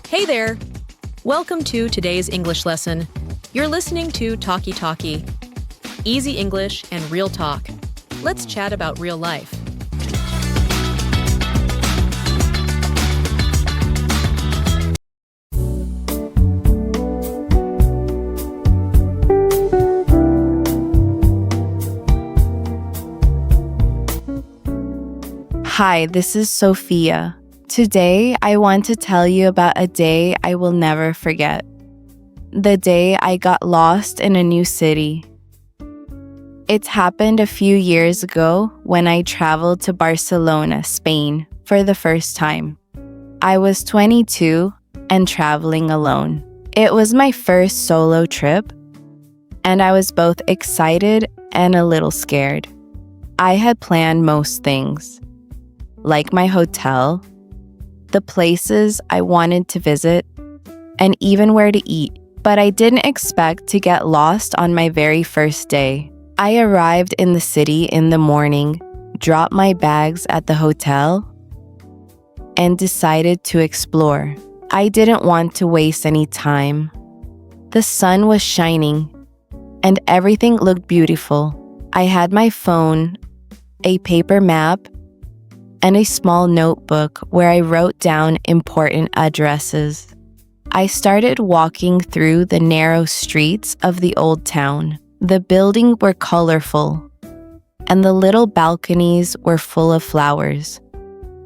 Hey there! Welcome to today's English lesson. You're listening to Talkie Talkie. Easy English and real talk. Let's chat about real life. Hi, this is Sophia. Today, I want to tell you about a day I will never forget. The day I got lost in a new city. It happened a few years ago when I traveled to Barcelona, Spain, for the first time. I was 22 and traveling alone. It was my first solo trip, and I was both excited and a little scared. I had planned most things, like my hotel, the places I wanted to visit, and even where to eat. But I didn't expect to get lost on my very first day. I arrived in the city in the morning, dropped my bags at the hotel, and decided to explore. I didn't want to waste any time. The sun was shining, and everything looked beautiful. I had my phone, a paper map, and a small notebook where I wrote down important addresses. I started walking through the narrow streets of the old town. The buildings were colorful, and the little balconies were full of flowers.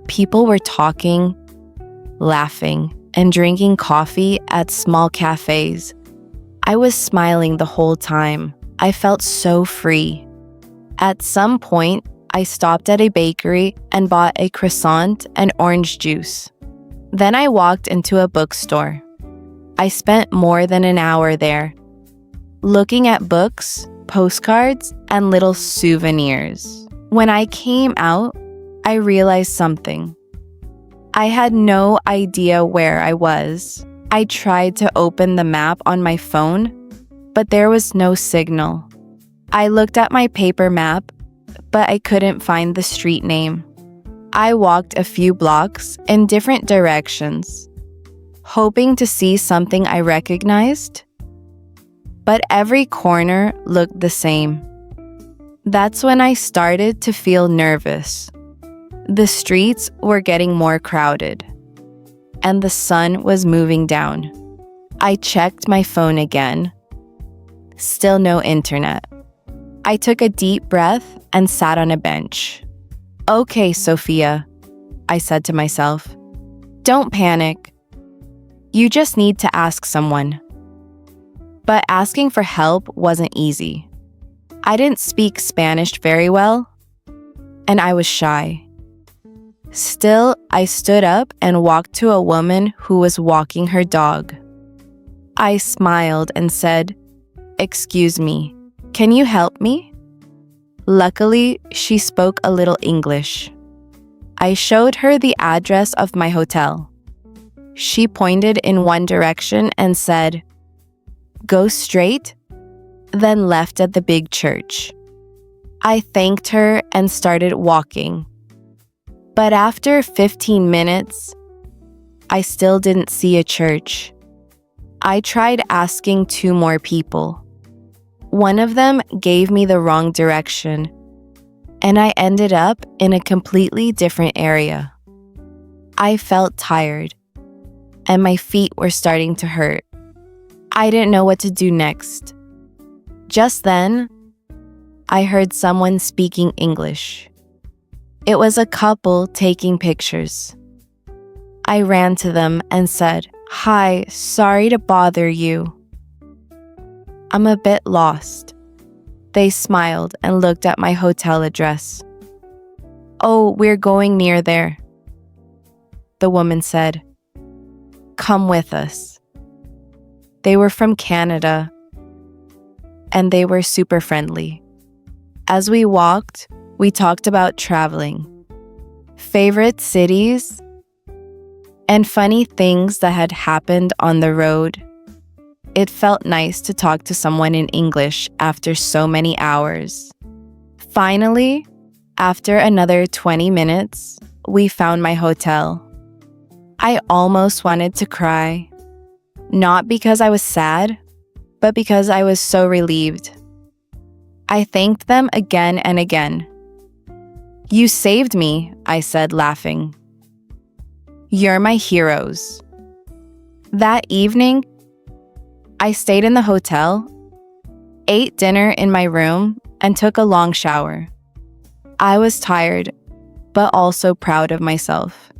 People were talking, laughing, and drinking coffee at small cafes. I was smiling the whole time. I felt so free. At some point, I stopped at a bakery and bought a croissant and orange juice. Then I walked into a bookstore. I spent more than an hour there, looking at books, postcards, and little souvenirs. When I came out, I realized something. I had no idea where I was. I tried to open the map on my phone, but there was no signal. I looked at my paper map, but I couldn't find the street name. I walked a few blocks in different directions, hoping to see something I recognized, but every corner looked the same. That's when I started to feel nervous. The streets were getting more crowded, and the sun was moving down. I checked my phone again. Still no internet. I took a deep breath and sat on a bench. Okay, Sophia, I said to myself. Don't panic. You just need to ask someone. But asking for help wasn't easy. I didn't speak Spanish very well, and I was shy. Still, I stood up and walked to a woman who was walking her dog. I smiled and said, "Excuse me, can you help me?" Luckily, she spoke a little English. I showed her the address of my hotel. She pointed in one direction and said, "Go straight," then left at the big church. I thanked her and started walking. But after 15 minutes, I still didn't see a church. I tried asking 2 more people. One of them gave me the wrong direction, and I ended up in a completely different area. I felt tired, and my feet were starting to hurt. I didn't know what to do next. Just then, I heard someone speaking English. It was a couple taking pictures. I ran to them and said, "Hi, sorry to bother you. I'm a bit lost." They smiled and looked at my hotel address. "Oh, we're going near there," the woman said. "Come with us." They were from Canada, and they were super friendly. As we walked, we talked about traveling, favorite cities, and funny things that had happened on the road. It felt nice to talk to someone in English after so many hours. Finally, after another 20 minutes, we found my hotel. I almost wanted to cry. Not because I was sad, but because I was so relieved. I thanked them again and again. "You saved me," I said, laughing. "You're my heroes." That evening, I stayed in the hotel, ate dinner in my room, and took a long shower. I was tired, but also proud of myself.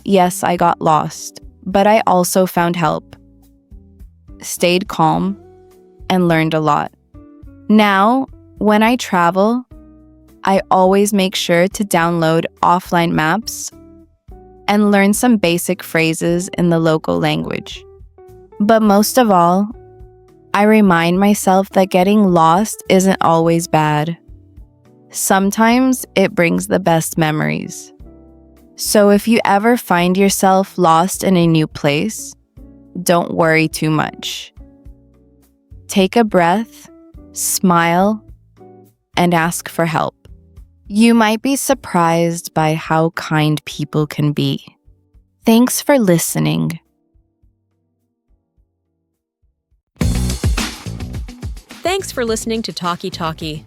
Yes, I got lost, but I also found help, stayed calm, and learned a lot. Now, when I travel, I always make sure to download offline maps and learn some basic phrases in the local language. But most of all, I remind myself that getting lost isn't always bad. Sometimes it brings the best memories. So if you ever find yourself lost in a new place, don't worry too much. Take a breath, smile, and ask for help. You might be surprised by how kind people can be. Thanks for listening. Thanks for listening to Talkie Talkie.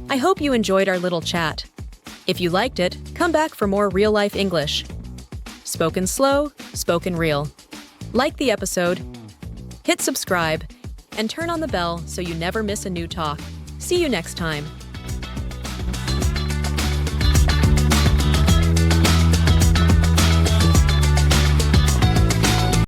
I hope you enjoyed our little chat. If you liked it, come back for more real-life English. Spoken slow, spoken real. Like the episode, hit subscribe, and turn on the bell so you never miss a new talk. See you next time.